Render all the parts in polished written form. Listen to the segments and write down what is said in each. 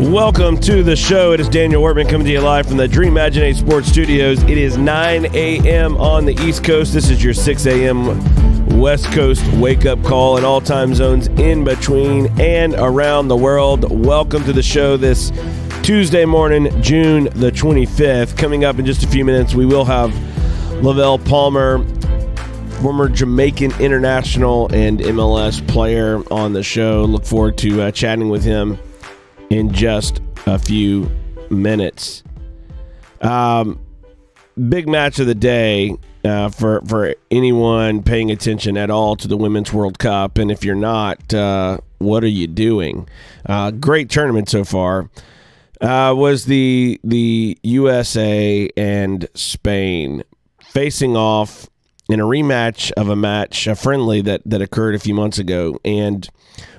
Welcome to the show. It is Daniel Wortman coming to you live from the Dream Imaginate Sports Studios. It is 9 a.m. on the East Coast. This is your 6 a.m. West Coast wake-up call in all time zones in between and around the world. Welcome to the show this Tuesday morning, June the 25th. Coming up in just a few minutes, we will have Lavelle Palmer, former Jamaican international and MLS player, on the show. Look forward to chatting with him in just a few minutes. Big match of the day for anyone paying attention at all to the Women's World Cup. And if you're not, what are you doing? Great tournament so far. Was the USA and Spain facing off in a rematch of a friendly that occurred a few months ago. And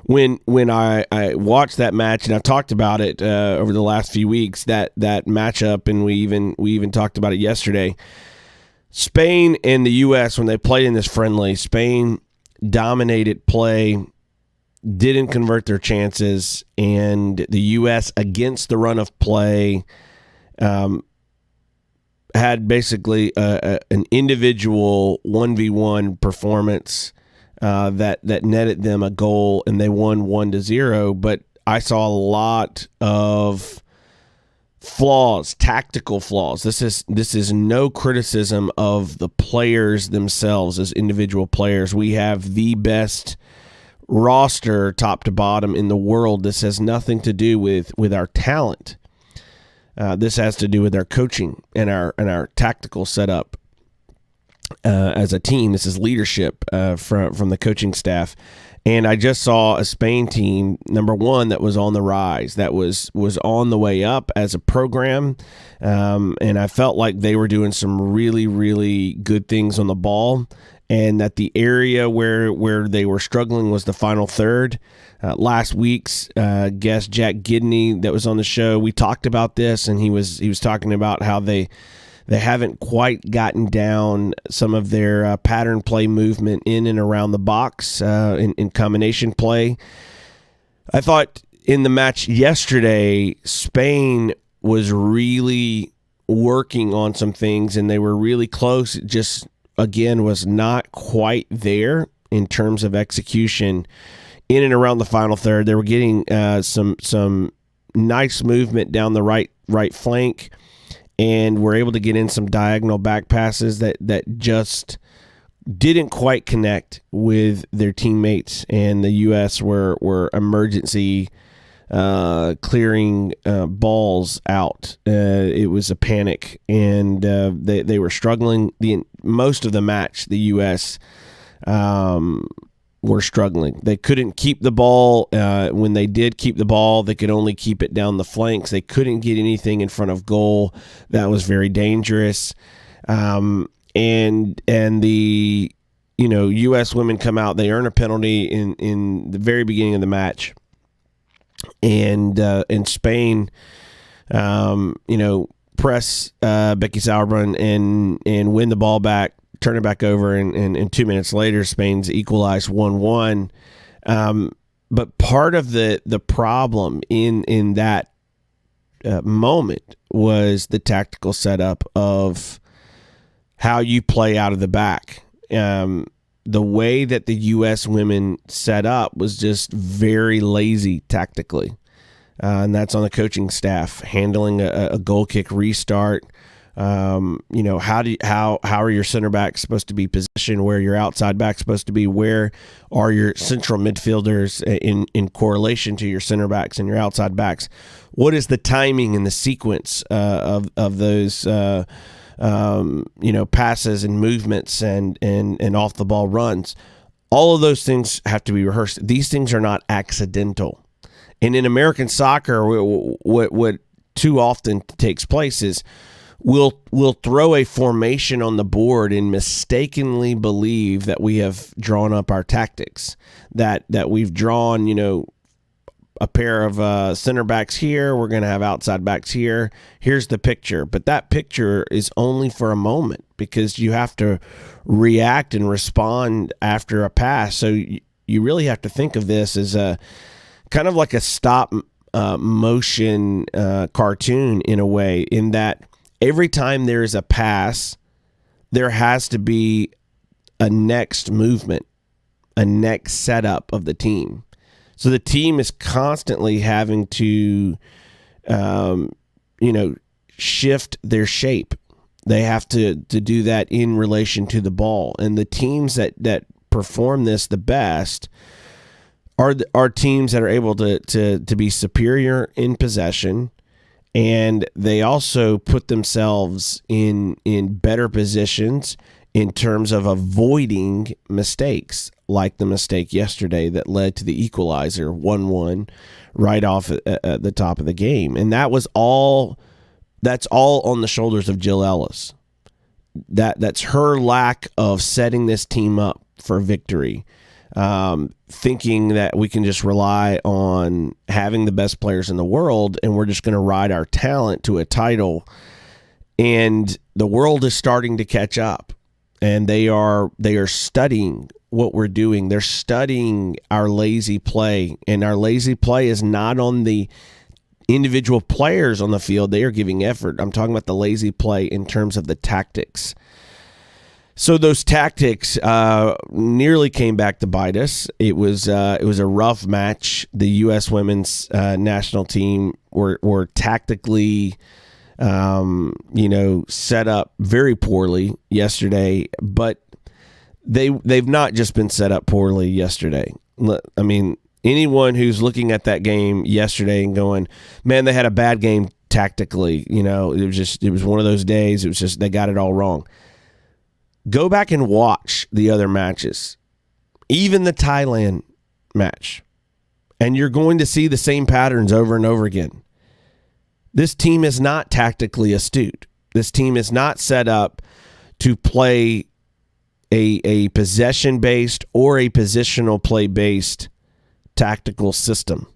when I watched that match, and I've talked about it over the last few weeks, that matchup, and we even talked about it yesterday. Spain and the U.S., when they played in this friendly, Spain dominated play, didn't convert their chances, and the U.S., against the run of play, had basically an individual 1v1 performance that netted them a goal, and they won 1-0. But I saw a lot of flaws, tactical flaws. This is no criticism of the players themselves as individual players. We have the best roster, top to bottom, in the world. This has nothing to do with our talent. This has to do with our coaching and our tactical setup as a team. This is leadership from the coaching staff. And I just saw a Spain team, number one, that was on the rise, that was on the way up as a program. And I felt like they were doing some really, really good things on the ball, and that the area where they were struggling was the final third. Last week's guest, Jack Gidney, that was on the show, we talked about this, and he was talking about how they haven't quite gotten down some of their pattern play movement in and around the box in combination play. I thought in the match yesterday, Spain was really working on some things, and they were really close. It just, again, was not quite there in terms of execution in and around the final third. They were getting some nice movement down the right flank, and were able to get in some diagonal back passes that just didn't quite connect with their teammates, and the U.S. were emergency clearing balls out. It was a panic, and they were struggling most of the match. The U.S. were struggling. They couldn't keep the ball. When they did keep the ball, they could only keep it down the flanks. They couldn't get anything in front of goal. That was very dangerous. And the U.S. women come out. They earn a penalty in the very beginning of the match, and Spain, press Becky Sauerbrunn and win the ball back, turn it back over, and 2 minutes later, Spain's equalized 1-1. But part of the problem in that moment was the tactical setup of how you play out of the back. The way that the U.S. women set up was just very lazy tactically. And that's on the coaching staff, handling a goal kick restart. How are your center backs supposed to be positioned? Where are your outside backs supposed to be? Where are your central midfielders in correlation to your center backs and your outside backs? What is the timing and the sequence of those passes and movements and off the ball runs? All of those things have to be rehearsed. These things are not accidental. And in American soccer, what too often takes place is we'll throw a formation on the board and mistakenly believe that we have drawn up our tactics, that we've drawn, a pair of center backs here. We're going to have outside backs here. Here's the picture. But that picture is only for a moment, because you have to react and respond after a pass. So you really have to think of this as a kind of like a stop motion cartoon in a way, in that every time there is a pass, there has to be a next movement, a next setup of the team. So the team is constantly having to, shift their shape. They have to do that in relation to the ball. And the teams that perform this the best are teams that are able to be superior in possession, and they also put themselves in better positions in terms of avoiding mistakes, like the mistake yesterday that led to the equalizer 1-1 right off at the top of the game. And that's all on the shoulders of Jill Ellis. That's her lack of setting this team up for victory. Thinking that we can just rely on having the best players in the world and we're just going to ride our talent to a title. And the world is starting to catch up, and they are studying what we're doing. They're studying our lazy play, and our lazy play is not on the individual players on the field. They are giving effort. I'm talking about the lazy play in terms of the tactics. So those tactics nearly came back to bite us. It was a rough match. The U.S. women's national team were tactically, set up very poorly yesterday. But they've not just been set up poorly yesterday. I mean, anyone who's looking at that game yesterday and going, man, they had a bad game tactically. It was one of those days. It was just they got it all wrong. Go back and watch the other matches, even the Thailand match, and you're going to see the same patterns over and over again. This team is not tactically astute. This team is not set up to play a possession-based or a positional play-based tactical system.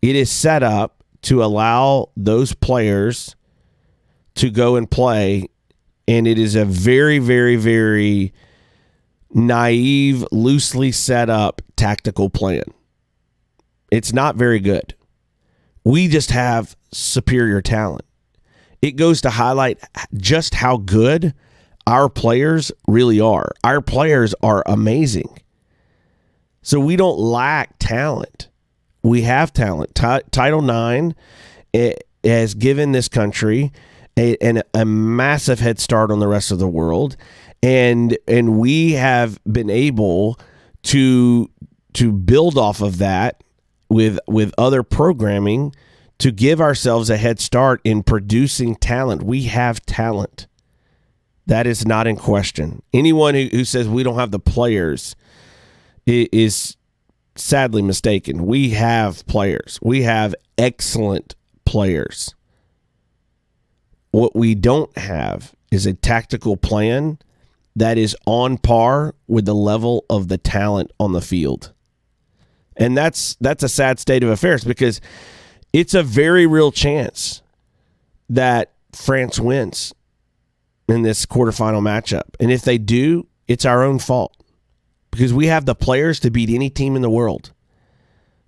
It is set up to allow those players to go and play. And it is a very, very, very naive, loosely set up tactical plan. It's not very good. We just have superior talent. It goes to highlight just how good our players really are. Our players are amazing. So we don't lack talent. We have talent. Title IX has given this country a massive head start on the rest of the world, and we have been able to build off of that with other programming to give ourselves a head start in producing talent. We have talent. That is not in question. Anyone who says we don't have the players is sadly mistaken. We have players. We have excellent players. What we don't have is a tactical plan that is on par with the level of the talent on the field. And that's a sad state of affairs, because it's a very real chance that France wins in this quarterfinal matchup. And if they do, it's our own fault, because we have the players to beat any team in the world.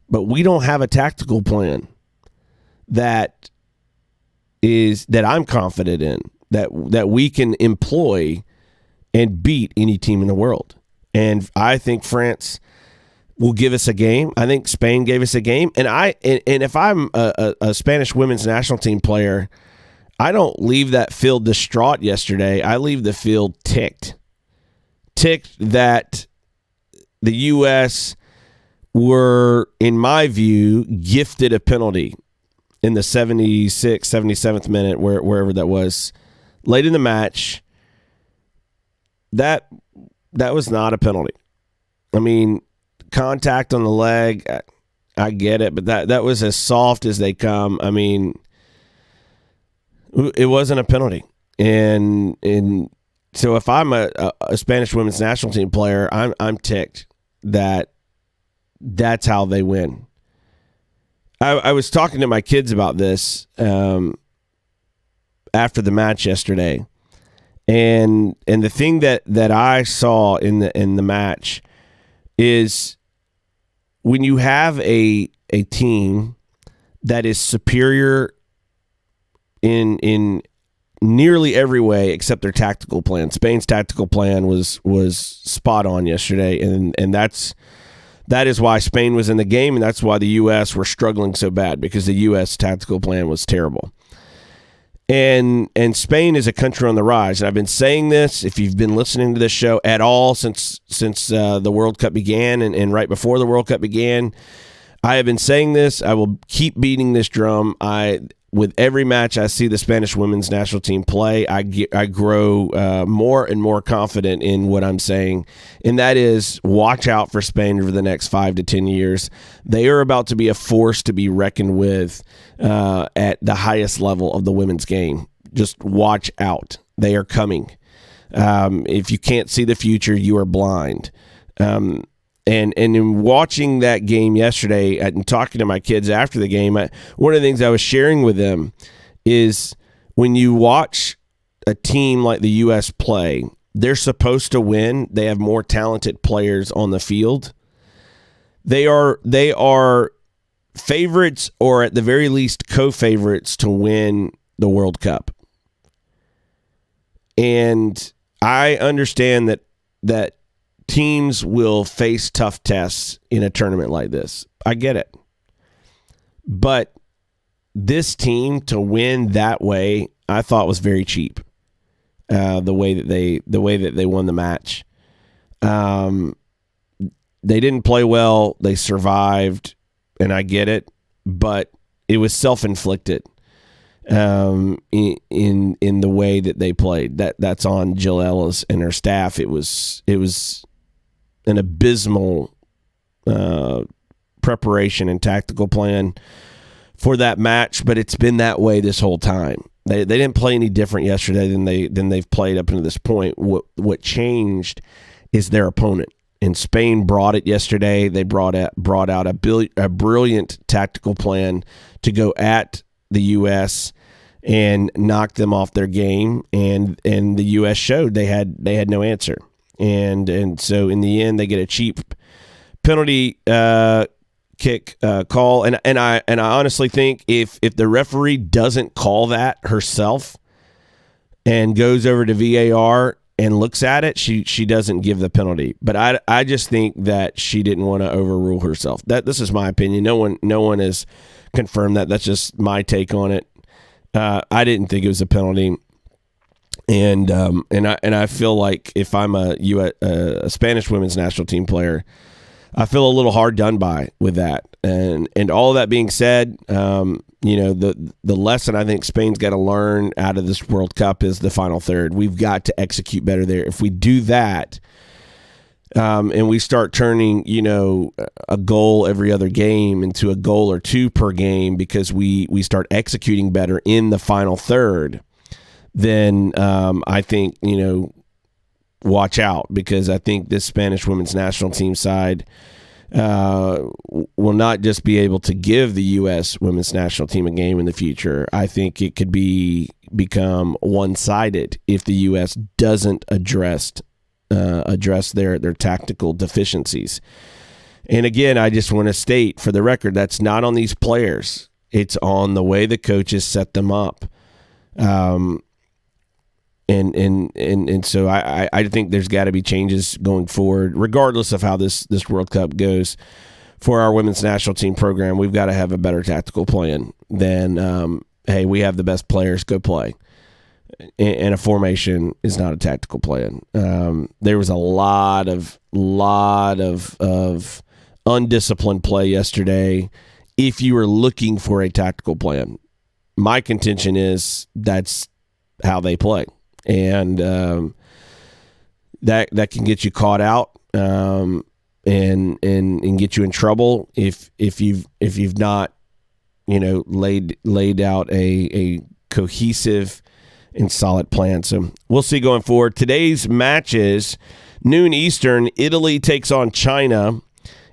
But we don't have a tactical plan that I'm confident in, that we can employ and beat any team in the world. And I think France will give us a game. I think Spain gave us a game. And if I'm a Spanish women's national team player, I don't leave that field distraught yesterday. I leave the field ticked that the U.S. were, in my view, gifted a penalty in the 76th, 77th minute, wherever that was, late in the match. That was not a penalty. I mean, contact on the leg, I get it, but that was as soft as they come. I mean, it wasn't a penalty. And so if I'm a Spanish women's national team player, I'm ticked that that's how they win. I was talking to my kids about this after the match yesterday, and the thing that I saw in the match is when you have a team that is superior in nearly every way except their tactical plan. Spain's tactical plan was spot on yesterday, and that is why Spain was in the game, and that's why the U.S. were struggling so bad, because the U.S. tactical plan was terrible. And Spain is a country on the rise. And I've been saying this, if you've been listening to this show at all since the World Cup began and right before the World Cup began, I have been saying this. I will keep beating this drum. With every match I see the Spanish women's national team play, I grow more and more confident in what I'm saying, and that is, watch out for Spain over the next 5 to 10 years. They are about to be a force to be reckoned with at the highest level of the women's game. Just watch out. They are coming. If you can't see the future, you are blind. And in watching that game yesterday and talking to my kids after the game, one of the things I was sharing with them is, when you watch a team like the U.S. play, they're supposed to win. They have more talented players on the field. They are favorites, or at the very least co-favorites, to win the World Cup. And I understand that teams will face tough tests in a tournament like this. I get it. But this team to win that way, I thought was very cheap. The way that they won the match. They didn't play well. They survived, and I get it. But it was self-inflicted in the way that they played. That's on Jill Ellis and her staff. It was an abysmal preparation and tactical plan for that match, but it's been that way this whole time. They didn't play any different yesterday than they've played up until this point. What changed is their opponent, and Spain brought it yesterday. They brought out a brilliant tactical plan to go at the U.S. and knock them off their game, and the U.S. showed they had no answer. And so in the end, they get a cheap penalty kick call, and I honestly think if the referee doesn't call that herself and goes over to VAR and looks at it, she doesn't give the penalty. But I just think that she didn't want to overrule herself. This is my opinion. No one has confirmed that. That's just my take on it. I didn't think it was a penalty. And I feel like if I'm a Spanish women's national team player, I feel a little hard done by with that. And all of that being said, the lesson I think Spain's got to learn out of this World Cup is the final third. We've got to execute better there. If we do that, and we start turning, a goal every other game into a goal or two per game because we start executing better in the final third, then I think, watch out, because I think this Spanish women's national team side will not just be able to give the U.S. women's national team a game in the future. I think it could become one-sided if the U.S. doesn't address their tactical deficiencies. And again, I just want to state for the record, that's not on these players. It's on the way the coaches set them up. And so I think there's got to be changes going forward, regardless of how this World Cup goes. For our women's national team program, we've got to have a better tactical plan than, hey, we have the best players, go play. And a formation is not a tactical plan. There was a lot of undisciplined play yesterday if you were looking for a tactical plan. My contention is that's how they play. And that can get you caught out and get you in trouble if you've not laid out a cohesive and solid plan. So we'll see going forward. Today's matches, noon Eastern, Italy takes on China.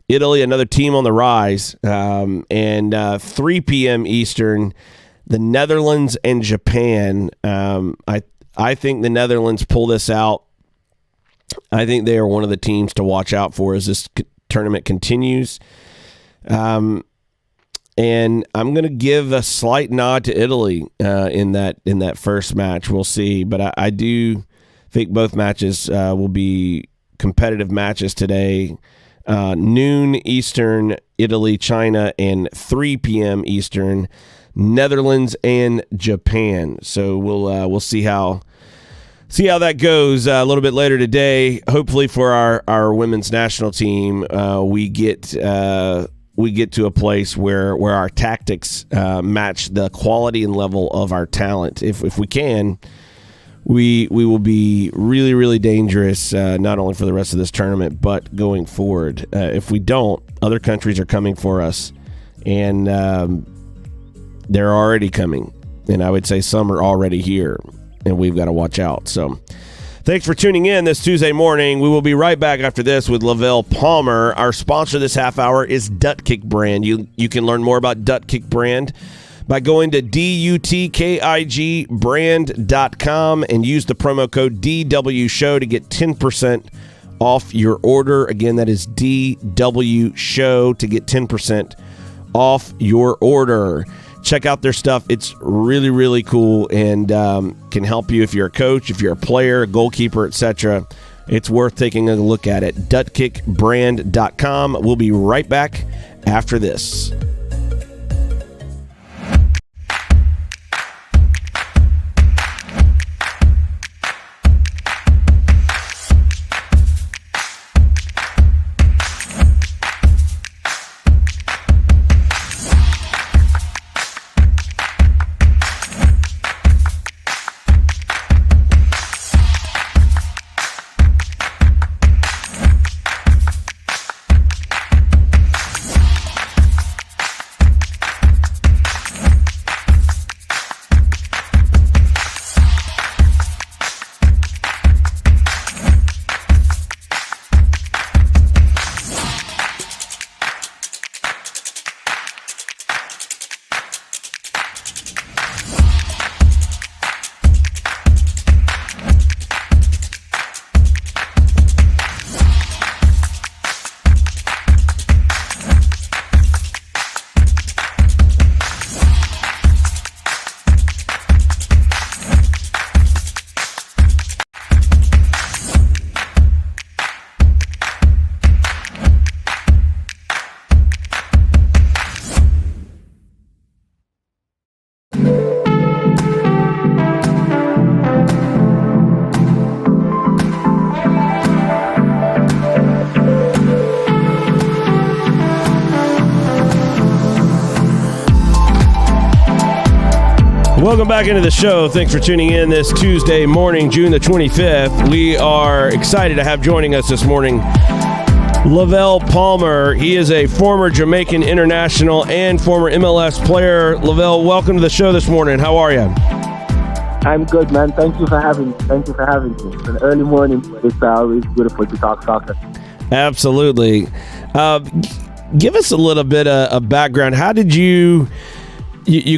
Italy, another team on the rise, and 3 p.m. Eastern, the Netherlands and Japan. I think the Netherlands pull this out. I think they are one of the teams to watch out for as this tournament continues. And I'm going to give a slight nod to Italy in that first match. We'll see. But I do think both matches will be competitive matches today. Noon Eastern, Italy, China, and 3 p.m. Eastern, Netherlands and Japan. So we'll see how that goes a little bit later today. Hopefully for our women's national team, we get to a place where our tactics match the quality and level of our talent. If we can, we will be really, really dangerous, not only for the rest of this tournament, but going forward. If we don't, other countries are coming for us, and they're already coming. And I would say some are already here, and we've got to watch out. So thanks for tuning in this Tuesday morning. We will be right back after this with Lavelle Palmer. Our sponsor this half hour is Dutkick Brand. You can learn more about Dutkick Brand by going to DUTKIGbrand.com and use the promo code DWShow to get 10% off your order. Again, that is DWShow to get 10% off your order. Check out their stuff. It's really, really cool and can help you if you're a coach, if you're a player, a goalkeeper, etc. It's worth taking a look at it. DutkickBrand.com. We'll be right back after this. Welcome back into the show. Thanks for tuning in this Tuesday morning, June the 25th. We are excited to have joining us this morning Lavelle Palmer. He is a former Jamaican international and former MLS player. Lavelle, welcome to the show this morning. How are you? I'm good, man. Thank you for having me. It's an early morning, but it's always beautiful to talk soccer. Absolutely. Give us a little bit of background. How did you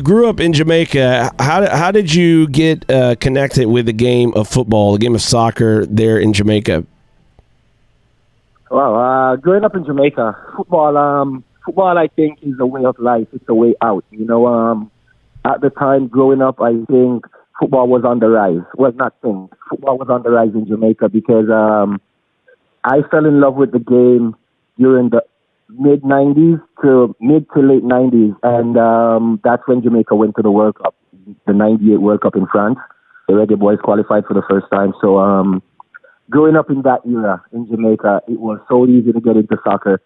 grew up in Jamaica. How did you get connected with the game of football, the game of soccer there in Jamaica? Well, growing up in Jamaica, football I think is a way of life. It's a way out. You know, at the time growing up, I think football was on the rise. Well, football was on the rise in Jamaica because I fell in love with the game during the mid to late 90s, and that's when Jamaica went to the World Cup, the 98 World Cup in France. The Reggae Boys qualified for the first time. So growing up in that era in Jamaica, it was so easy to get into soccer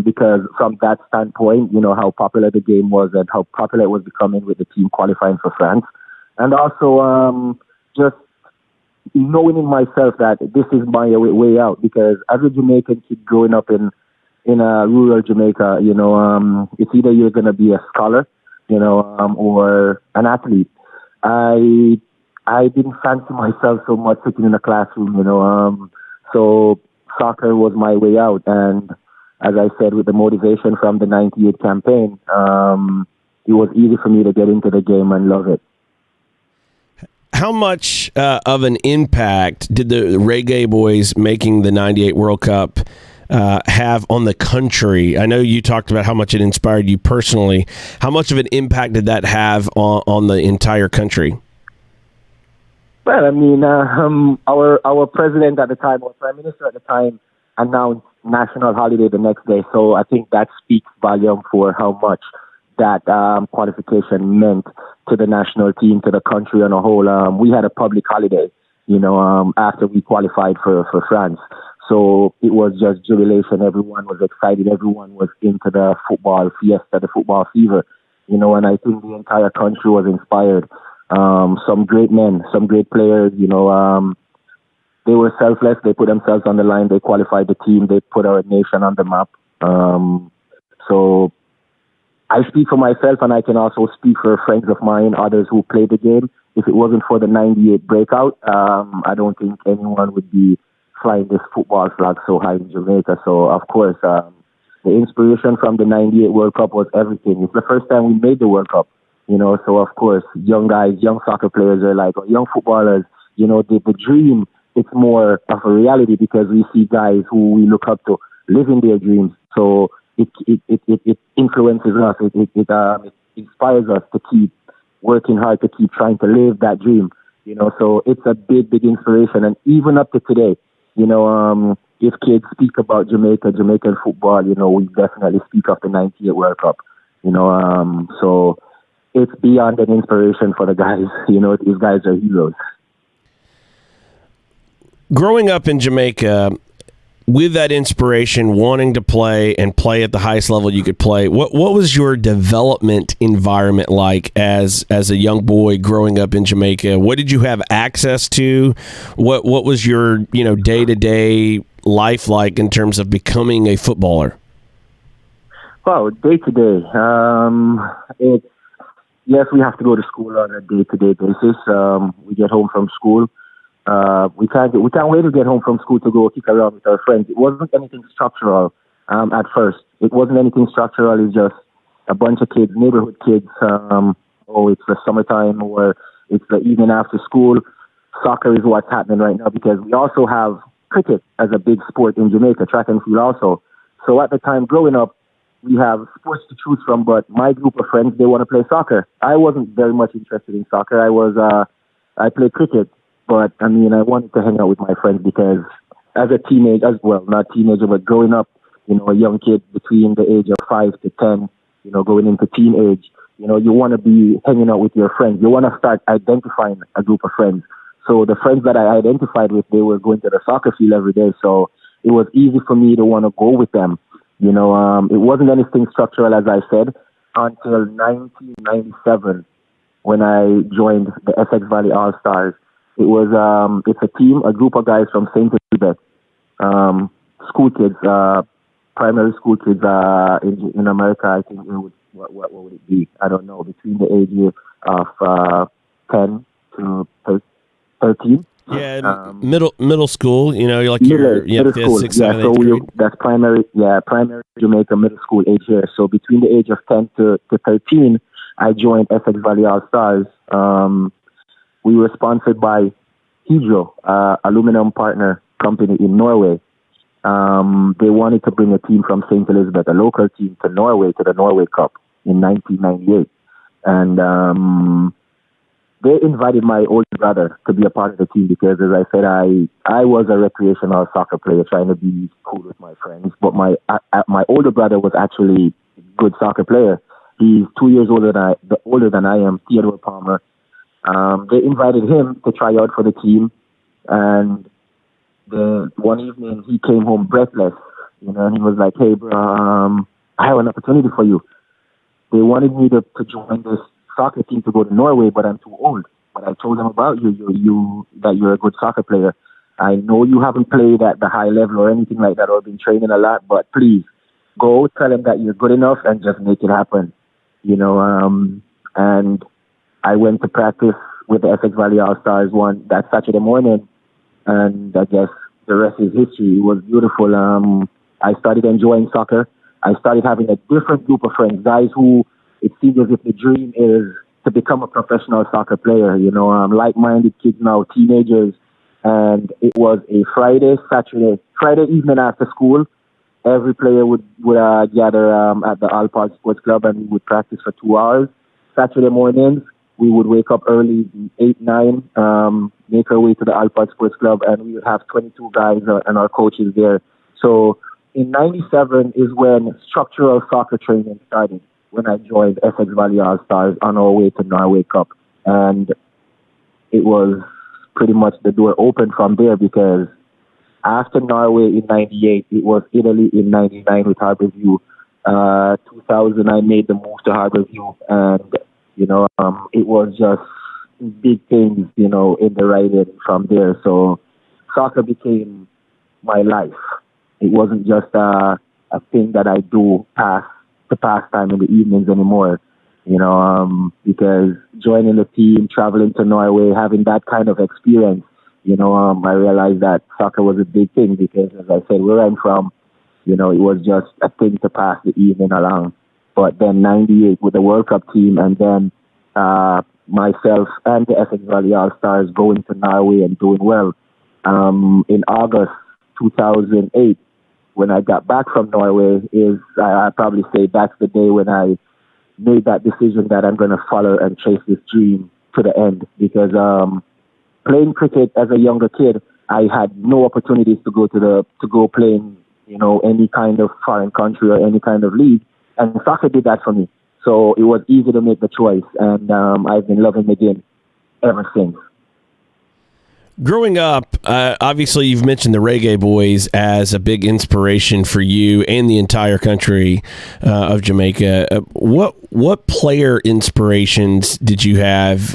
because from that standpoint, you know, how popular the game was and how popular it was becoming with the team qualifying for France. And also just knowing in myself that this is my way out, because as a Jamaican kid growing up in rural Jamaica, you know, it's either you're going to be a scholar, you know, or an athlete. I didn't fancy myself so much sitting in a classroom, you know, so soccer was my way out. And as I said, with the motivation from the 98 campaign, it was easy for me to get into the game and love it. How much of an impact did the Reggae Boys making the 98 World Cup have on the country? I know you talked about how much it inspired you personally. How much of an impact did that have on the entire country? Well, I mean, our president at the time, our prime minister at the time, announced national holiday the next day. So I think that speaks volume for how much that qualification meant to the national team, to the country on a whole. We had a public holiday, after we qualified for France. So it was just jubilation. Everyone was excited. Everyone was into the football fiesta, the football fever, and I think the entire country was inspired. Some great men, some great players, they were selfless. They put themselves on the line. They qualified the team. They put our nation on the map. So I speak for myself, and I can also speak for friends of mine, others who played the game. If it wasn't for the 98 breakout, I don't think anyone would be flying this football flag so high in Jamaica. So, of course, the inspiration from the 98 World Cup was everything. It's the first time we made the World Cup, so of course, young guys, young soccer players are like, or young footballers, the dream, it's more of a reality because we see guys who we look up to living their dreams. So it influences us. It inspires us to keep working hard, to keep trying to live that dream. So it's a big inspiration. And even up to today, if kids speak about Jamaican football, we definitely speak of the 98 World Cup. So it's beyond an inspiration for the guys. These guys are heroes. Growing up in Jamaica, with that inspiration, wanting to play and play at the highest level you could play, what was your development environment like as a young boy growing up in Jamaica? What did you have access to? What was your day-to-day life like in terms of becoming a footballer? Well, day-to-day, yes, we have to go to school on a day-to-day basis. We get home from school. We can't wait to get home from school to go kick around with our friends. It wasn't anything structural at first. It wasn't anything structural. It's just a bunch of kids, neighborhood kids. It's the summertime or it's the evening after school. Soccer is what's happening right now because we also have cricket as a big sport in Jamaica, track and field also. So at the time growing up, we have sports to choose from, but my group of friends, they want to play soccer. I wasn't very much interested in soccer. I played cricket. But, I wanted to hang out with my friends because as a teenager, not teenager, but growing up, a young kid between the age of 5 to 10, going into teenage, you want to be hanging out with your friends. You want to start identifying a group of friends. So the friends that I identified with, they were going to the soccer field every day. So it was easy for me to want to go with them. It wasn't anything structural, as I said, until 1997 when I joined the Essex Valley All-Stars. It was it's a group of guys from St. Elizabeth, school kids, primary school kids in America. I think it would, what would it be? I don't know, between the age of 10 to 13. Yeah, middle school. You're like middle fifth, school. sixth, seventh, eighth grade. That's primary Jamaica middle school age here. So between the age of 10 to 13, I joined Essex Valley All Stars. We were sponsored by Hydro, aluminum partner company in Norway. They wanted to bring a team from St. Elizabeth, a local team, to Norway, to the Norway Cup in 1998. And they invited my older brother to be a part of the team because, as I said, I was a recreational soccer player trying to be cool with my friends. But my older brother was actually a good soccer player. He's 2 years older than I am, Theodore Palmer. They invited him to try out for the team, and one evening he came home breathless, and he was like, "Hey, bro, I have an opportunity for you. They wanted me to join this soccer team to go to Norway, but I'm too old. But I told them about you that you're a good soccer player. I know you haven't played at the high level or anything like that or been training a lot, but please go tell them that you're good enough and just make it happen." And I went to practice with the Essex Valley All-Stars that Saturday morning, and I guess the rest is history. It was beautiful. I started enjoying soccer. I started having a different group of friends, guys who it seems as if the dream is to become a professional soccer player, like-minded kids now, teenagers. And it was a Friday evening after school. every player would gather at the All Park Sports Club, and we would practice for 2 hours. Saturday mornings, we would wake up early, 8, 9, make our way to the All Park Sports Club, and we would have 22 guys and our coaches there. So in 97 is when structural soccer training started, when I joined Essex Valley All-Stars on our way to Norway Cup. And it was pretty much the door open from there, because after Norway in 98, it was Italy in 99 with Harborview. 2000, I made the move to Harborview, and it was just big things, in the writing from there. So soccer became my life. It wasn't just a thing that I do to pass time in the evenings anymore, because joining the team, traveling to Norway, having that kind of experience, I realized that soccer was a big thing, because, as I said, where I'm from, it was just a thing to pass the evening along. But then 98 with the World Cup team, and then myself and the Essex Valley All-Stars going to Norway and doing well. In August 2008, when I got back from Norway, I probably say that's the day when I made that decision that I'm going to follow and chase this dream to the end. Because playing cricket as a younger kid, I had no opportunities to go play in, any kind of foreign country or any kind of league, and soccer did that for me. So it was easy to make the choice, and I've been loving the game ever since. Growing up, obviously you've mentioned the Reggae Boys as a big inspiration for you and the entire country of Jamaica. What player inspirations did you have,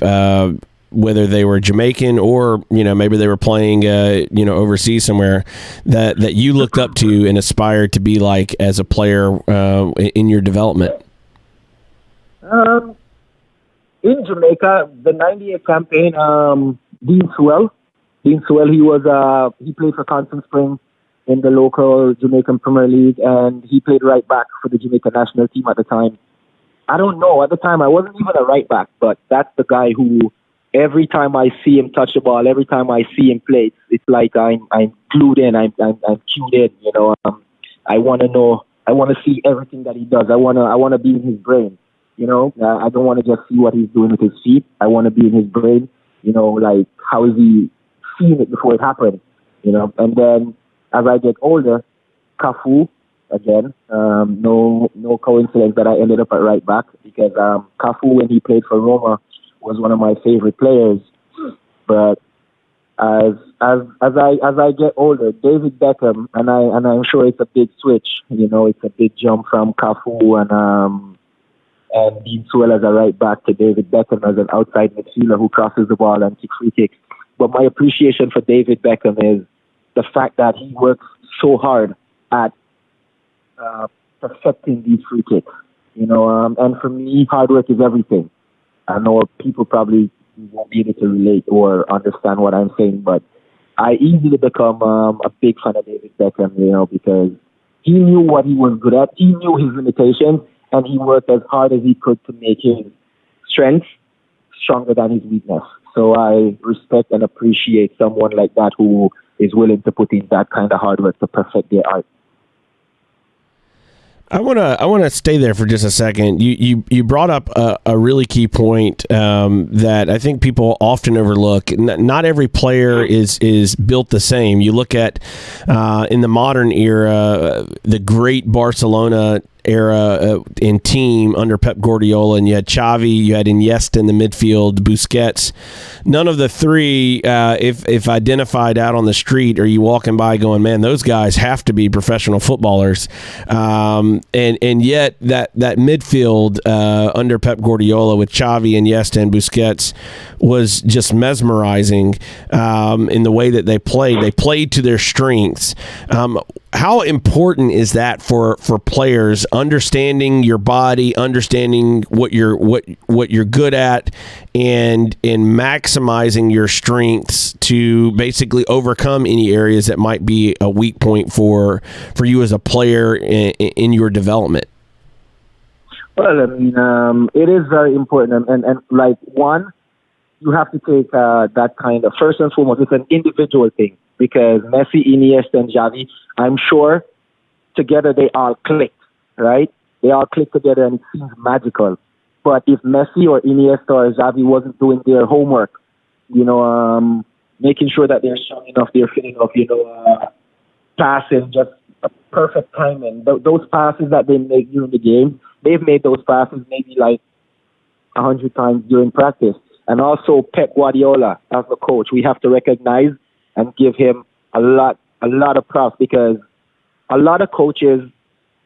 whether they were Jamaican or maybe they were playing overseas somewhere, that you looked up to and aspired to be like as a player in your development? In Jamaica, the 98 campaign, Dean Sewell, he played for Constant Spring in the local Jamaican Premier League, and he played right back for the Jamaica national team at the time. I don't know, at the time I wasn't even a right back, but that's the guy who, every time I see him touch the ball, every time I see him play, it's like I'm glued in, I'm cued in. I want to know, I want to see everything that he does. I want to be in his brain. I don't want to just see what he's doing with his feet. I want to be in his brain. Like, how is he seeing it before it happened? And then as I get older, Cafu, again, no coincidence that I ended up at right back, because Cafu, when he played for Roma, was one of my favorite players. But as I get older, David Beckham, and I'm sure it's a big switch. It's a big jump from Cafu and Dean Sewell as a right back to David Beckham as an outside midfielder who crosses the ball and kicks free kicks. But my appreciation for David Beckham is the fact that he works so hard at perfecting these free kicks. And for me, hard work is everything. I know people probably won't be able to relate or understand what I'm saying, but I easily become a big fan of David Beckham, because he knew what he was good at, he knew his limitations, and he worked as hard as he could to make his strength stronger than his weakness. So I respect and appreciate someone like that who is willing to put in that kind of hard work to perfect their art. I want to stay there for just a second. You brought up a really key point that I think people often overlook. Not every player is built the same. You look at in the modern era, the great Barcelona era in team under Pep Guardiola, and you had Xavi, you had Iniesta in the midfield, Busquets. None of the three, if identified out on the street, are you walking by going, man, those guys have to be professional footballers. And yet that midfield under Pep Guardiola with Xavi, Iniesta, and Busquets was just mesmerizing in the way that they played. They played to their strengths. How important is that for players, understanding your body, understanding what you're good at, and maximizing your strengths to basically overcome any areas that might be a weak point for you as a player in your development? Well, I mean, it is very important, and like, one, you have to take that kind of, first and foremost, it's an individual thing, because Messi, Iniesta, and Xavi, I'm sure together they all clicked, right? They all clicked together and it seems magical. But if Messi or Iniesta or Xavi wasn't doing their homework, making sure that they're strong enough, they're fit enough, passing, just a perfect timing. Those passes that they make during the game, they've made those passes maybe like 100 times during practice. And also Pep Guardiola as the coach, we have to recognize and give him a lot of props, because a lot of coaches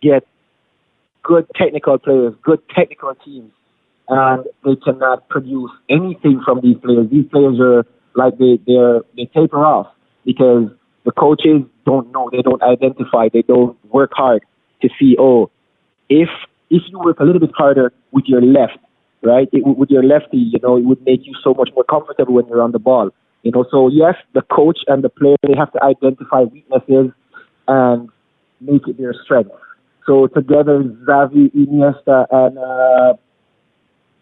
get good technical players, good technical teams, and they cannot produce anything from these players. These players are like they taper off because the coaches don't know, they don't identify, they don't work hard to see, if you work a little bit harder with your left, right? With your lefty, it would make you so much more comfortable when you're on the ball. So yes, the coach and the player, they have to identify weaknesses and make it their strength. So together, Xavi, Iniesta,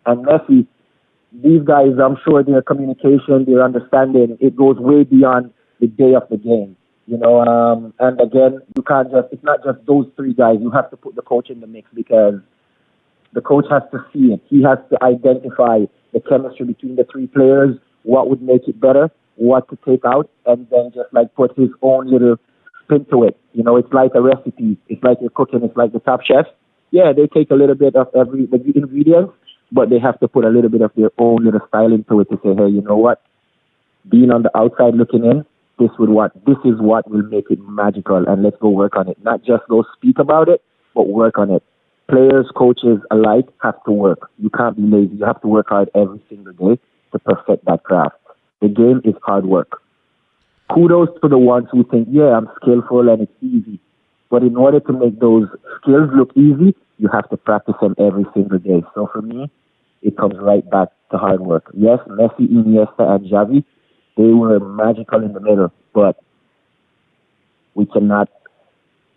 and Messi, these guys, I'm sure their communication, their understanding, it goes way beyond the day of the game. And again, it's not just those three guys. You have to put the coach in the mix, because the coach has to see it. He has to identify the chemistry between the three players, what would make it better, what to take out, and then just like put his own little spin to it. It's like a recipe. It's like you're cooking. It's like the Top Chef. Yeah, they take a little bit of every ingredient, but they have to put a little bit of their own little style into it to say, hey, you know what? Being on the outside looking in, this is what will make it magical, and let's go work on it. Not just go speak about it, but work on it. Players, coaches alike have to work. You can't be lazy. You have to work hard every single day to perfect that craft. The game is hard work. Kudos to the ones who think, yeah, I'm skillful and it's easy. But in order to make those skills look easy, you have to practice them every single day. So for me, it comes right back to hard work. Yes, Messi, Iniesta, and Xavi, they were magical in the middle, but we cannot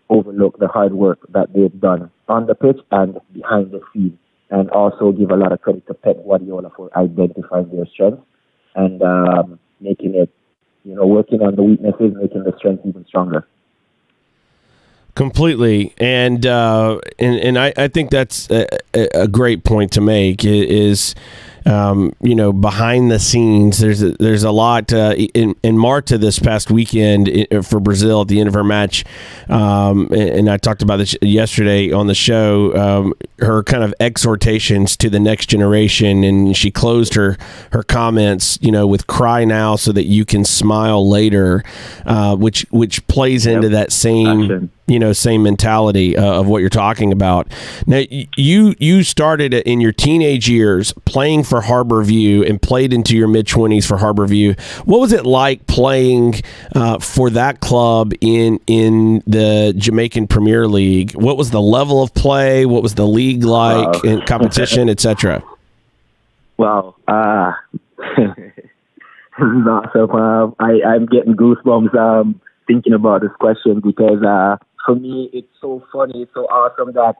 overlook the hard work that they've done on the pitch and behind the scenes, and also give a lot of credit to Pep Guardiola for identifying their strengths and making it, working on the weaknesses, making the strength even stronger. Completely, and I think that's a great point to make. Is behind the scenes, there's a lot in Marta this past weekend for Brazil at the end of her match, and I talked about this yesterday on the show. Her kind of exhortations to the next generation, and she closed her comments, with "Cry now so that you can smile later," which plays into that same. Action. Same mentality of what you're talking about. Now, you started in your teenage years playing for Harborview and played into your mid-20s for Harborview. What was it like playing for that club in the Jamaican Premier League? What was the level of play? What was the league like in competition, etc.? Wow. This is awesome. I'm getting goosebumps thinking about this question, because for me, it's so funny, it's so awesome that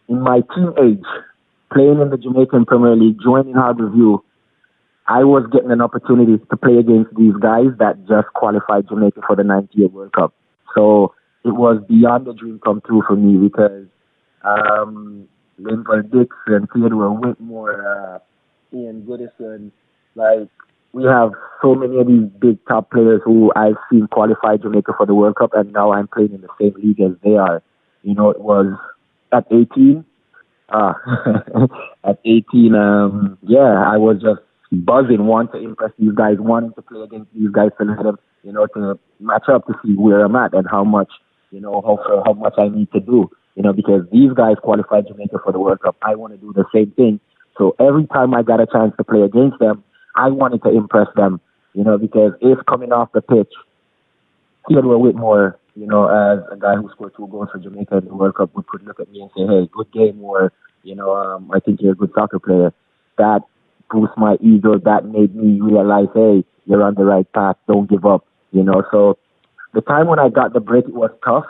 in my teenage, playing in the Jamaican Premier League, joining Harborview, I was getting an opportunity to play against these guys that just qualified Jamaica for the 98 World Cup. So it was beyond a dream come true for me, because Linval Dixon, Theodore Whitmore, Ian Goodison, we have so many of these big top players who I've seen qualify Jamaica for the World Cup, and now I'm playing in the same league as they are. It was at 18. At 18, I was just buzzing, wanting to impress these guys, wanting to play against these guys to let them, to match up to see where I'm at and how much, how much I need to do, because these guys qualified Jamaica for the World Cup. I want to do the same thing. So every time I got a chance to play against them, I wanted to impress them, because if coming off the pitch, Theodore Whitmore, as a guy who scored 2 goals for Jamaica in the World Cup, could look at me and say, hey, good game, or, I think you're a good soccer player. That boosts my ego. That made me realize, hey, you're on the right path. Don't give up, So the time when I got the break, it was tough,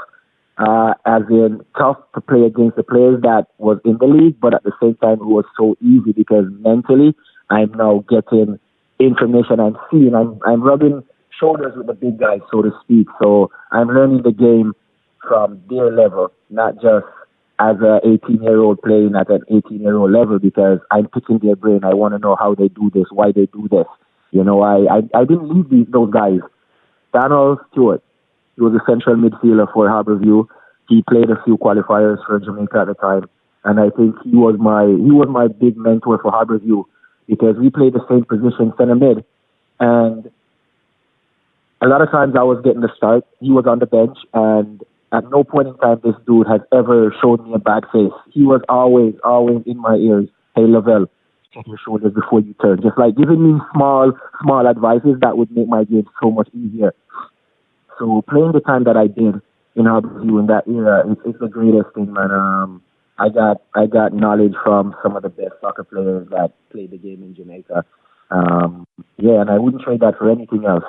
as in tough to play against the players that was in the league, but at the same time, it was so easy because mentally, I'm now getting information. I'm seeing. I'm rubbing shoulders with the big guys, so to speak. So I'm learning the game from their level, not just as a 18-year-old playing at an 18-year-old level, because I'm picking their brain. I want to know how they do this, why they do this. I didn't leave those guys. Daniel Stewart, he was a central midfielder for Harbourview. He played a few qualifiers for Jamaica at the time, and I think he was my big mentor for Harbourview because we played the same position, center mid, and a lot of times I was getting the start. He was on the bench, and at no point in time this dude has ever showed me a bad face. He was always in my ears. Hey, Lavelle, check your shoulders before you turn. Just like giving me small advices that would make my game so much easier. So playing the time that I did in Harbourview in that era, it's the greatest thing, man. I got knowledge from some of the best soccer players that played the game in Jamaica. And I wouldn't trade that for anything else.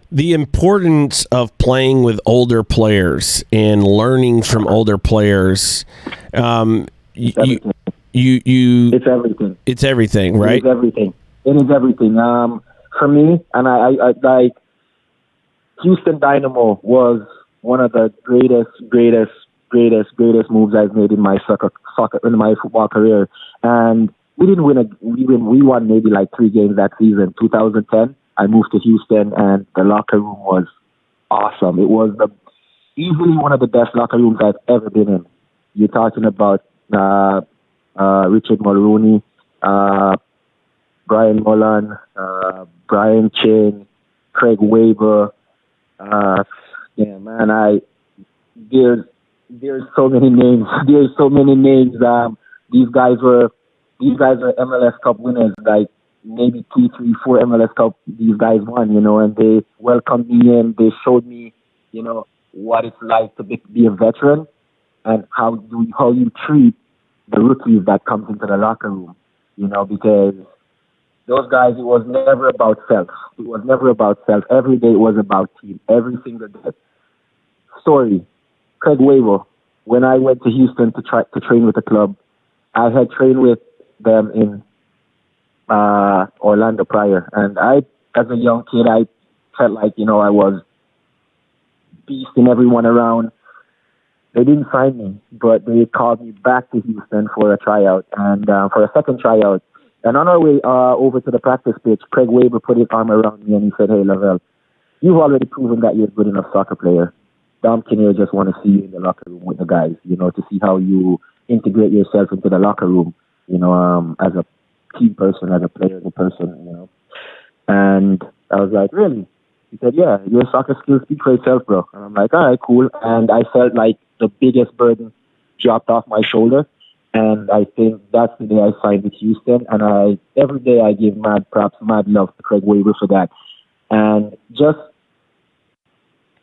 The importance of playing with older players and learning from older players. It's everything. It's everything, right? It is everything. For me, and I like Houston Dynamo was one of the greatest moves I've made in my soccer in my football career. And we didn't win we won maybe like 3 games that season. 2010, I moved to Houston, and the locker room was awesome. It was easily one of the best locker rooms I've ever been in. You're talking about Richard Mulrooney, Brian Mullen, Brian Chin, Craig Weber. There's so many names. There's so many names. These guys are MLS Cup winners. Like maybe 2, 3, 4 MLS Cup these guys won. And they welcomed me in. They showed me, what it's like to be a veteran and how you treat the rookies that comes into the locker room. Because those guys, it was never about self. Every day it was about team. Every single day. Story. Craig Weber. When I went to Houston to train with the club, I had trained with them in Orlando prior, and as a young kid, I felt like I was beasting everyone around. They didn't sign me, but they called me back to Houston for a tryout and for a second tryout. And on our way over to the practice pitch, Craig Weber put his arm around me and he said, "Hey, Lavelle, you've already proven that you're a good enough soccer player. Dom Kinnear just want to see you in the locker room with the guys, to see how you integrate yourself into the locker room, as a team person, as a player, as a person, And I was like, really? He said, yeah, your soccer skills speak for itself, bro. And I'm like, all right, cool. And I felt like the biggest burden dropped off my shoulder. And I think that's the day I signed with Houston. And every day I give mad props, mad love to Craig Weber for that. And just,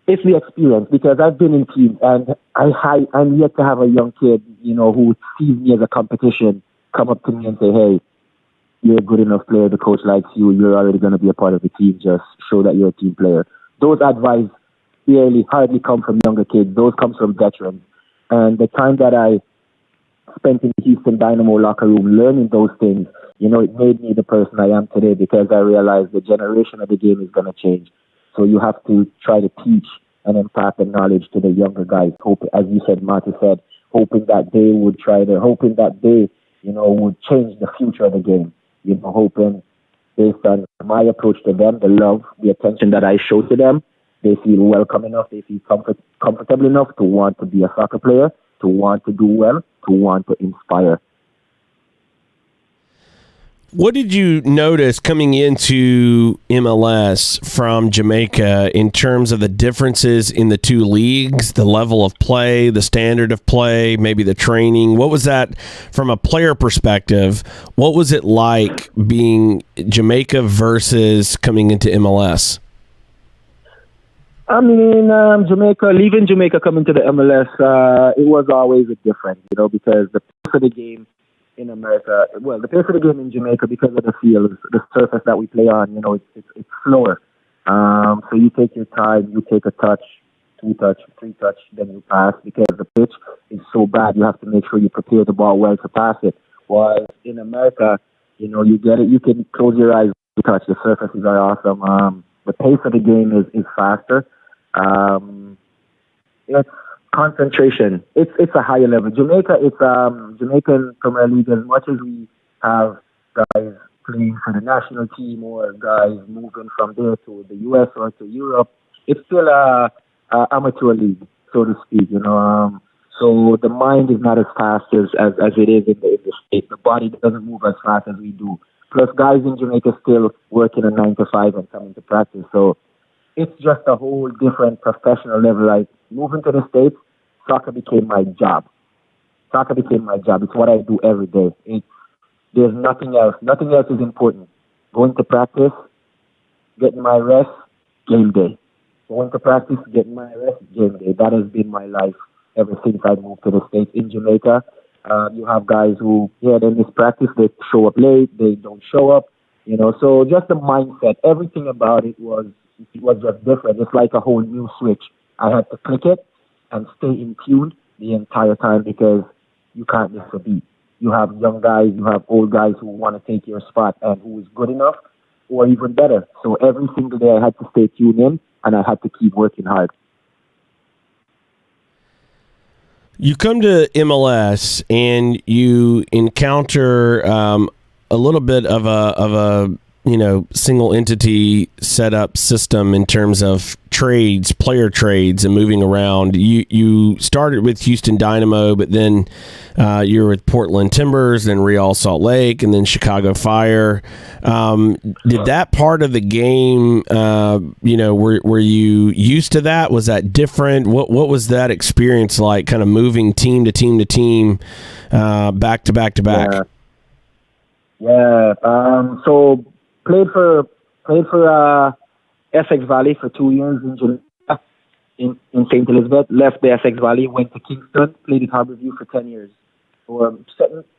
it's the experience, because I've been in teams and I'm yet to have a young kid, who sees me as a competition come up to me and say, hey, you're a good enough player, the coach likes you, you're already going to be a part of the team, just show that you're a team player. Those advice hardly come from younger kids. Those come from veterans. And the time that I spent in the Houston Dynamo locker room learning those things, it made me the person I am today, because I realized the generation of the game is going to change. So you have to try to teach and impart the knowledge to the younger guys. As you said, Marty said, hoping that they would would change the future of the game. Hoping based on my approach to them, the love, the attention that I show to them, they feel welcome enough, they feel comfortable enough to want to be a soccer player, to want to do well, to want to inspire. What did you notice coming into MLS from Jamaica in terms of the differences in the two leagues, the level of play, the standard of play, maybe the training? What was that from a player perspective? What was it like being Jamaica versus coming into MLS? I mean, leaving Jamaica, coming to the MLS, it was always a different, because the pace of the game in America, the pace of the game in Jamaica, because of the field, the surface that we play on, it's slower. So you take your time, you take a touch, 2 touch, 3 touch, then you pass, because the pitch is so bad. You have to make sure you prepare the ball well to pass it. While in America, you get it, you can close your eyes, you touch. The surfaces are awesome. The pace of the game is faster. It's concentration. It's a higher level. Jamaica, it's Jamaican Premier League. As much as we have guys playing for the national team or guys moving from there to the US or to Europe, it's still a amateur league, so to speak. So the mind is not as fast as it is in the States. The body doesn't move as fast as we do. Plus, guys in Jamaica still working a 9 to 5 and coming to practice. So it's just a whole different professional level. Like moving to the States, soccer became my job. Soccer became my job. It's what I do every day. There's nothing else. Nothing else is important. Going to practice, getting my rest, game day. Going to practice, getting my rest, game day. That has been my life ever since I moved to the States. In Jamaica, you have guys who, they miss practice, they show up late, they don't show up, so just the mindset, everything about it was just different. It's like a whole new switch. I had to click it and stay in tune the entire time because you can't miss a beat. You have young guys, you have old guys who want to take your spot and who is good enough or even better. So every single day I had to stay tuned in and I had to keep working hard. You come to MLS and you encounter a little bit of a single entity setup system in terms of trades, player trades, and moving around. You started with Houston Dynamo, but then you were with Portland Timbers, then Real Salt Lake, and then Chicago Fire. Did that part of the game, were you used to that? Was that different? What was that experience like, kind of moving team to team to team, back to back to back? Yeah. So played for FX Valley for 2 years in Jamaica, in St. Elizabeth. Left the FX Valley, went to Kingston, played at Harborview for 10 years, or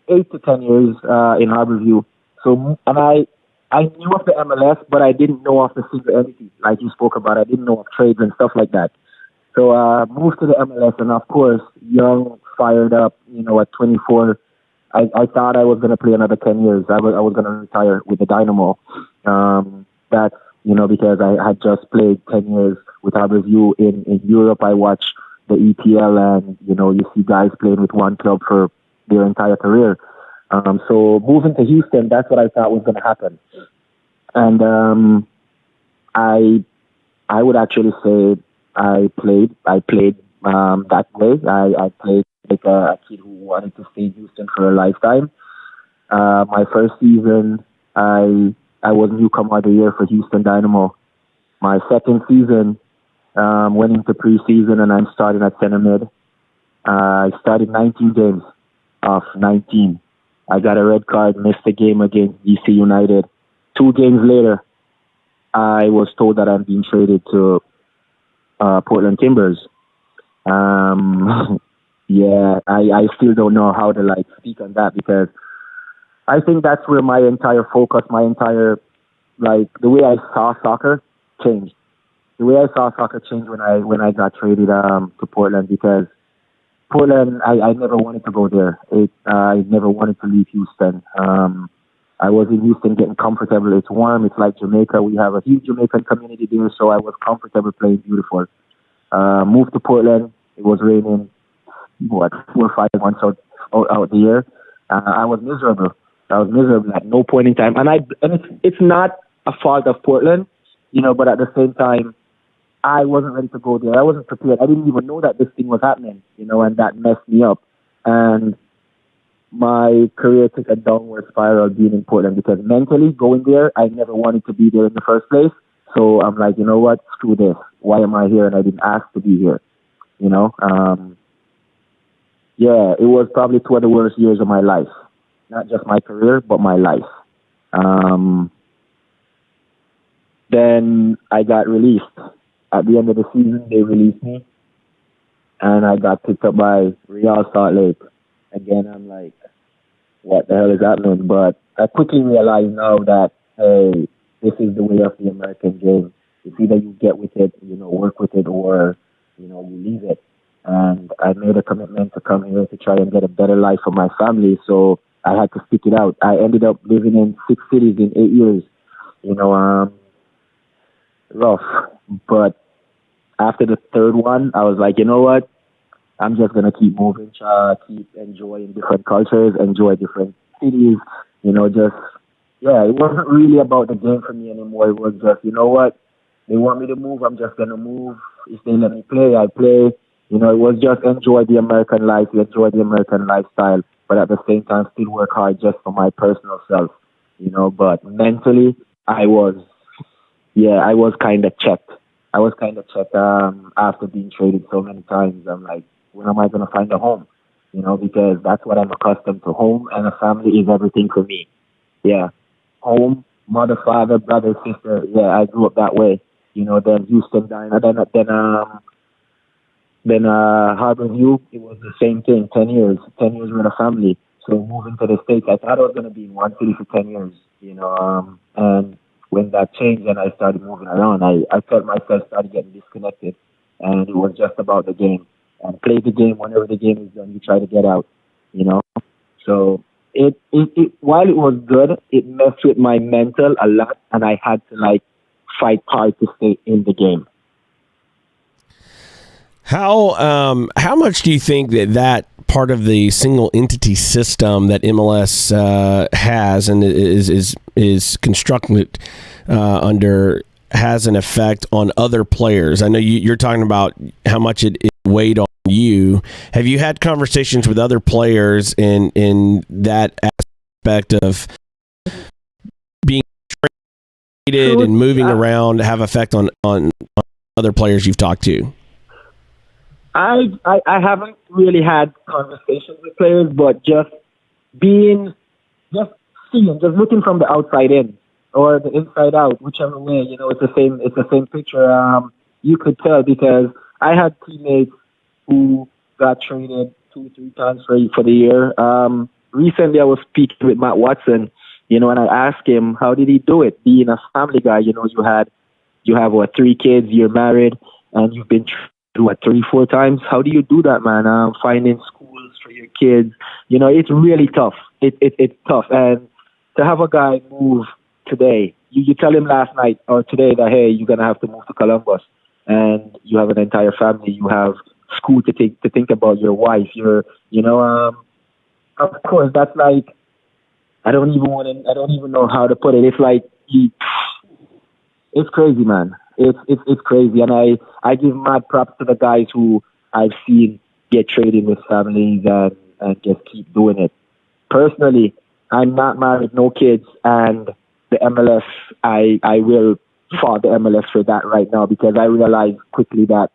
8 to 10 years in Harborview. So, and I knew of the MLS, but I didn't know of the single entity, like you spoke about. I didn't know of trades and stuff like that. So moved to the MLS, and of course, young, fired up, at 24. I thought I was going to play another 10 years. I was going to retire with the Dynamo. That's, because I had just played 10 years with Harborview in Europe. I watched the EPL and, you see guys playing with one club for their entire career. So moving to Houston, that's what I thought was going to happen. And I would actually say I played that way. I played like a kid who wanted to stay in Houston for a lifetime. My first season, I was newcomer of the year for Houston Dynamo. My second season, went into preseason and I'm starting at center mid. I started 19 games off 19. I got a red card, missed a game against DC United. 2 games later, I was told that I'm being traded to Portland Timbers. Yeah, I still don't know how to speak on that because I think that's where my entire focus, my entire the way I saw soccer changed. The way I saw soccer changed when I got traded to Portland because Portland, I never wanted to go there. I never wanted to leave Houston. I was in Houston getting comfortable. It's warm. It's like Jamaica. We have a huge Jamaican community there, so I was comfortable playing beautiful. Moved to Portland. It was raining. 4 or 5 months out the year. I was miserable. At no point in time. And it's not a fault of Portland, but at the same time, I wasn't ready to go there. I wasn't prepared. I didn't even know that this thing was happening, and that messed me up. And my career took a downward spiral being in Portland because mentally going there, I never wanted to be there in the first place. So I'm like, you know what? Screw this. Why am I here? And I didn't ask to be here, Yeah, it was probably 2 of the worst years of my life. Not just my career, but my life. Then I got released. At the end of the season, they released me. And I got picked up by Real Salt Lake. Again, I'm like, what the hell is happening? But I quickly realized now that, hey, this is the way of the American game. It's either you get with it, work with it, or, you leave it. And I made a commitment to come here to try and get a better life for my family. So I had to stick it out. I ended up living in 6 cities in 8 years. Rough. But after the third one, I was like, you know what? I'm just gonna keep moving, keep enjoying different cultures, enjoy different cities. Just it wasn't really about the game for me anymore. It was just, you know what? They want me to move, I'm just gonna move. If they let me play, I play. It was just enjoy the American life, enjoy the American lifestyle, but at the same time still work hard just for my personal self. But mentally, I was I was kind of checked. I was kind of checked after being traded so many times. I'm like, when am I going to find a home? Because that's what I'm accustomed to. Home and a family is everything for me. Yeah. Home, mother, father, brother, sister. Yeah, I grew up that way. Then Houston, Diner, then Harborview, it was the same thing. 10 years with a family. So moving to the States, I thought I was going to be in one city for 10 years, and when that changed and I started moving around, I felt myself started getting disconnected, and it was just about the game. And play the game. Whenever the game is done, you try to get out, you know. So it while it was good, it messed with my mental a lot, and I had to fight hard to stay in the game. How much do you think that part of the single entity system that MLS has and is constructed under has an effect on other players? I know you're talking about how much it weighed on you. Have you had conversations with other players in that aspect of being traded and moving around have effect on other players you've talked to? I haven't really had conversations with players, but just seeing, just looking from the outside in or the inside out, whichever way, it's the same picture. You could tell because I had teammates who got traded 2-3 times for the year. Recently, I was speaking with Matt Watson, and I asked him how did he do it, being a family guy. You have 3 kids, you're married, and you've been through 3-4 times. How do you do that, man? Finding schools for your kids, it's really tough. It's tough, and to have a guy move today, you tell him last night or today that hey, you're gonna have to move to Columbus, and you have an entire family, you have school to think about, your wife, of course that's I don't even know how to put it. It's it's crazy, man. It's crazy, and I give mad props to the guys who I've seen get traded with families and just keep doing it. Personally, I'm not married, no kids, and the MLS, I will fault the MLS for that right now because I realized quickly that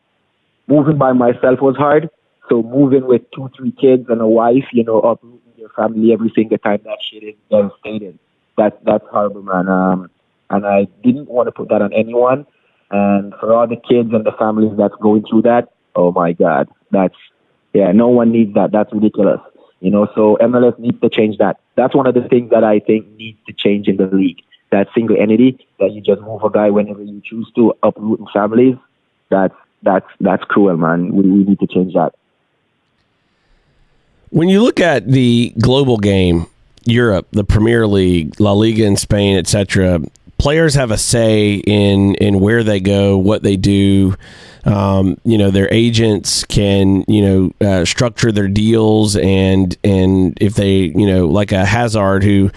moving by myself was hard. So moving with 2-3 kids and a wife, uprooting your family every single time, that shit is devastating. That's horrible, man. And I didn't want to put that on anyone. And for all the kids and the families that's going through that, oh my God, no one needs that. That's ridiculous. So MLS needs to change that. That's one of the things that I think needs to change in the league. That single entity that you just move a guy whenever you choose to, uprooting families. That's cruel, man. We need to change that. When you look at the global game, Europe, the Premier League, La Liga in Spain, etc., players have a say in where they go, what they do. Their agents can, structure their deals, and if they, like a Hazard who,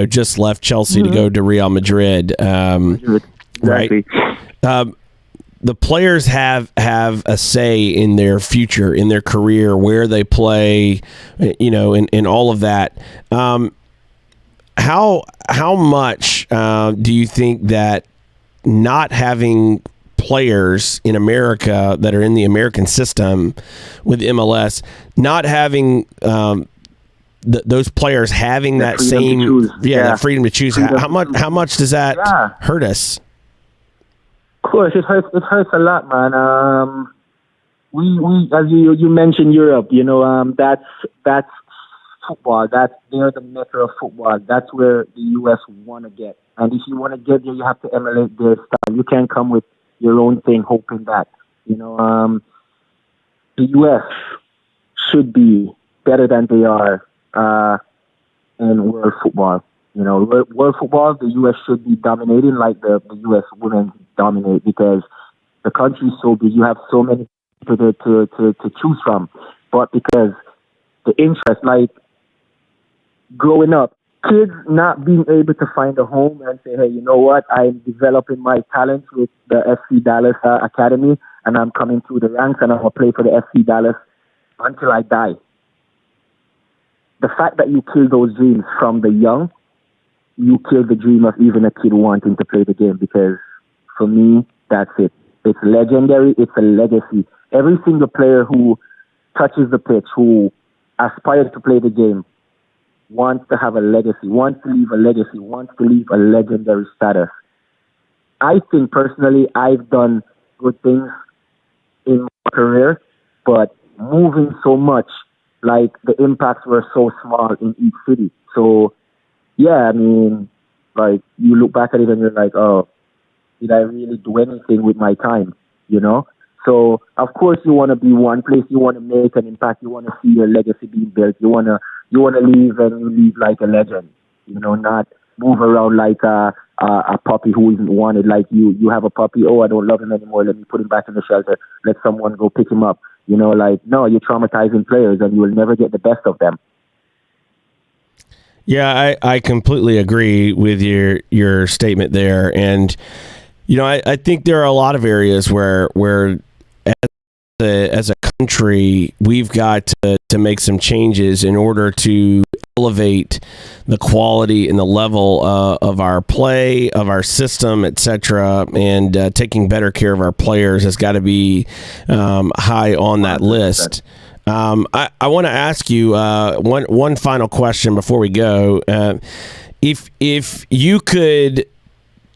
just left Chelsea to go to Real Madrid, Exactly. Right? The players have a say in their future, in their career, where they play, in all of that. How much do you think that not having players in America that are in the American system with MLS, not having those players having that same that freedom to choose, how much does that hurt us? Of course, it hurts a lot, man. We as you mentioned Europe, that's football. They're the mecca of football. That's where the US want to get. And if you want to get there, you have to emulate their style. You can't come with your own thing, hoping that the US should be better than they are in world football. World football, the US should be dominating like the US women dominate, because The country's so big, you have so many people to choose from. But because the interest, like growing up, kids not being able to find a home and say, hey, you know what, I'm developing my talents with the FC Dallas Academy, and I'm coming through the ranks, and I'm going to play for the FC Dallas until I die. The fact that you kill those dreams from the young, you kill the dream of even a kid wanting to play the game, because for me, that's it. It's legendary. It's a legacy. Every single player who touches the pitch, who aspires to play the game, wants to have a legacy, wants to leave a legacy, wants to leave a legendary status. I think personally I've done good things in my career, but moving so much, like the impacts were so small in each city. So, yeah, I mean, like you look back at it and you're like, oh, did I really do anything with my time, you know? So, of course, you want to be one place, you want to make an impact, you want to see your legacy being built, you want to leave and you leave like a legend, you know, not move around like a puppy who isn't wanted. Like you have a puppy, oh, I don't love him anymore, let me put him back in the shelter, let someone go pick him up. You know, like, no, you're traumatizing players and you will never get the best of them. Yeah, I completely agree with your statement there. And, you know, I think there are a lot of areas where as a country, we've got to make some changes in order to elevate the quality and the level of our play, of our system, etc. And taking better care of our players has got to be high on that list. I want to ask you one final question before we go. If you could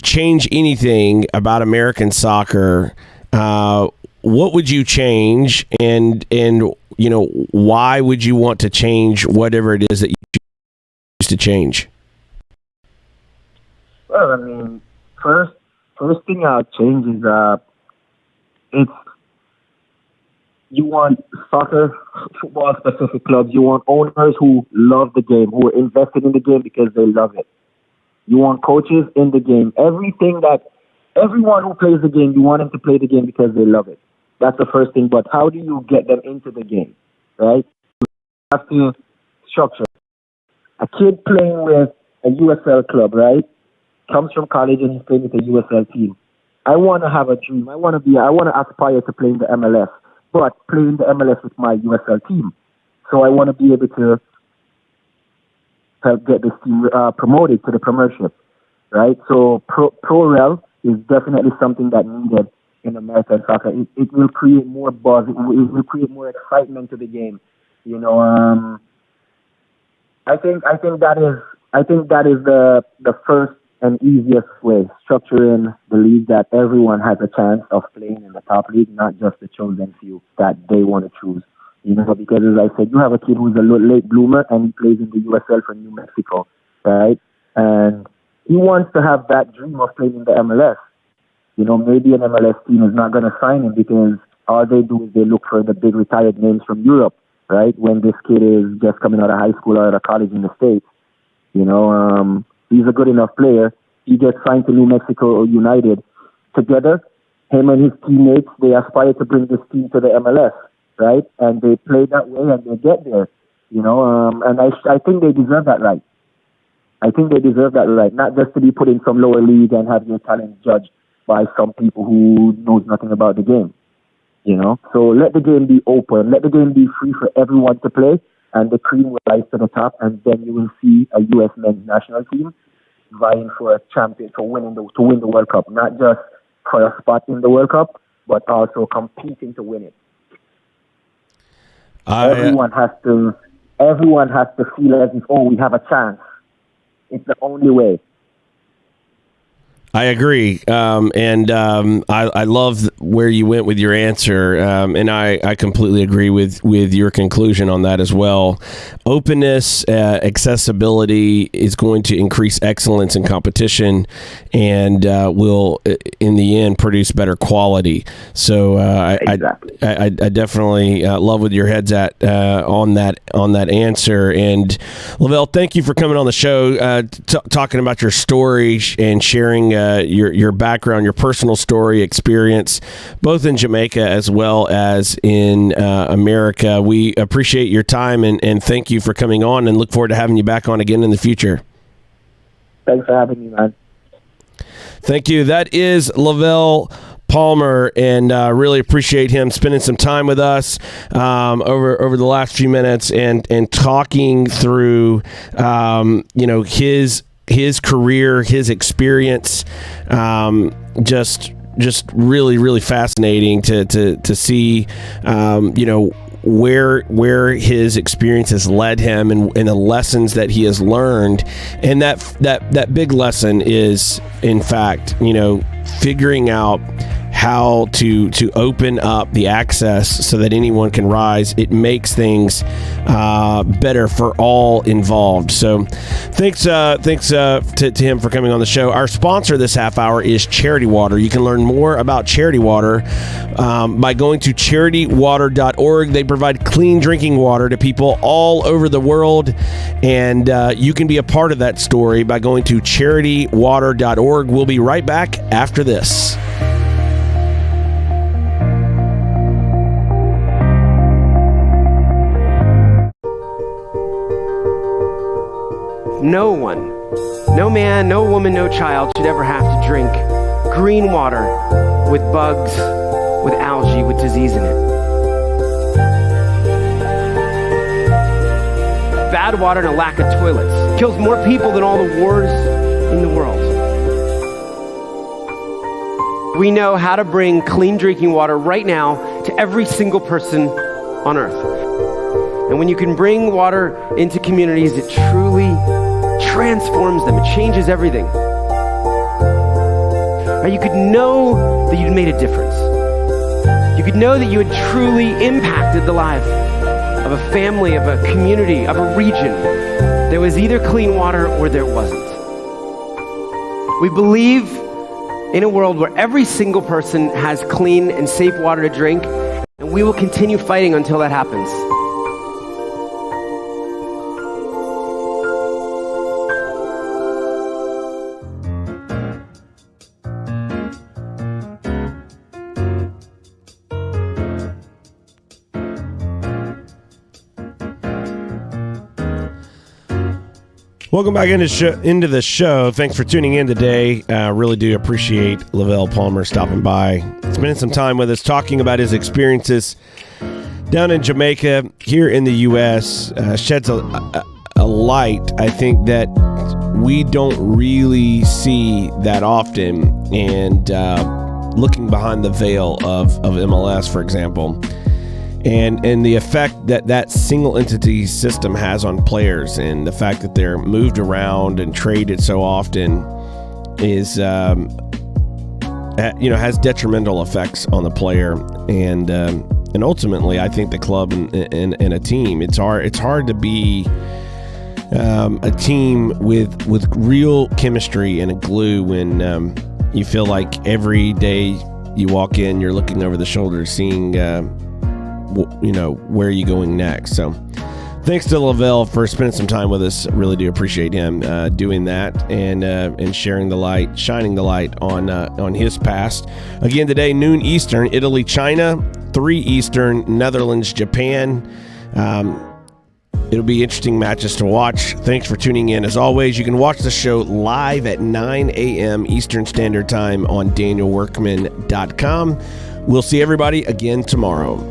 change anything about American soccer, what would you change, and you know, why would you want to change whatever it is that you choose to change? Well, I mean, first thing I'll change is it's you want soccer, football specific clubs. You want owners who love the game, who are invested in the game because they love it. You want coaches in the game. Everyone who plays the game, you want them to play the game because they love it. That's the first thing. But how do you get them into the game, right? You have to structure. A kid playing with a USL club, right, comes from college and he's playing with a USL team. I want to have a dream. I want to aspire to play in the MLS, but play in the MLS with my USL team. So I want to be able to help get this team promoted to the Premiership, right? So Pro-Rel is definitely something that needed in American soccer. It will create more buzz. It will create more excitement to the game. You know, I think that is the first and easiest way, structuring the league that everyone has a chance of playing in the top league, not just the chosen few that they want to choose. You know, because as I said, you have a kid who's a late bloomer and he plays in the USL for New Mexico, right? And he wants to have that dream of playing in the MLS. You know, maybe an MLS team is not going to sign him because all they do is they look for the big retired names from Europe, right? When this kid is just coming out of high school or out of college in the States. You know, he's a good enough player. He gets signed to New Mexico United. Together, him and his teammates, they aspire to bring this team to the MLS, right? And they play that way and they get there, you know. And I think they deserve that right. I think they deserve that right, not just to be put in some lower league and have your talent judged by some people who knows nothing about the game, you know. So let the game be open, let the game be free for everyone to play, and the cream will rise to the top, and then you will see a U.S. men's national team vying for a champion, to win the World Cup, not just for a spot in the World Cup, but also competing to win it. Everyone has to feel as if, oh, we have a chance. It's the only way. I agree, I love where you went with your answer, and I completely agree with your conclusion on that as well. Openness, accessibility is going to increase excellence in competition, and will, in the end, produce better quality. So Exactly. I definitely love where your head's at on that answer. And Lavelle, thank you for coming on the show, talking about your story and sharing your background, your personal story, experience, both in Jamaica as well as in America. We appreciate your time and thank you for coming on, and look forward to having you back on again in the future. Thanks for having me, man. Thank you. That is Lavelle Palmer, and really appreciate him spending some time with us over the last few minutes and talking through his career, his experience. Just really fascinating to see where his experience has led him and the lessons that he has learned. And that big lesson is, in fact, figuring out how to open up the access so that anyone can rise. It makes things better for all involved. So thanks to him for coming on the show. Our sponsor this half hour is Charity Water. You can learn more about Charity Water by going to charitywater.org. They provide clean drinking water to people all over the world, and you can be a part of that story by going to charitywater.org. We'll be right back after this. No one, no man, no woman, no child should ever have to drink green water with bugs, with algae, with disease in it. Bad water and a lack of toilets kills more people than all the wars in the world. We know how to bring clean drinking water right now to every single person on earth. And when you can bring water into communities, it truly transforms them. It changes everything. Or you could know that you'd made a difference. You could know that you had truly impacted the life of a family, of a community, of a region. There was either clean water or there wasn't. We believe in a world where every single person has clean and safe water to drink, and we will continue fighting until that happens. Welcome back into the show. Thanks for tuning in today. Really do appreciate Lavelle Palmer stopping by, spending some time with us, talking about his experiences down in Jamaica, here in the U.S. Sheds a light, I think, that we don't really see that often. And looking behind the veil of MLS, for example, and the effect that single entity system has on players, and the fact that they're moved around and traded so often is has detrimental effects on the player, and ultimately I think the club and a team. It's hard to be a team with real chemistry and a glue when you feel like every day you walk in, you're looking over the shoulder, seeing where are you going next. So thanks to Lavelle for spending some time with us. Really do appreciate him doing that and shining the light on his past. Again today, noon Eastern, Italy, China, 3 Eastern, Netherlands, Japan. It'll be interesting matches to watch. Thanks for tuning in. As always, you can watch the show live at 9 a.m. Eastern Standard Time on danielworkman.com. We'll see everybody again tomorrow.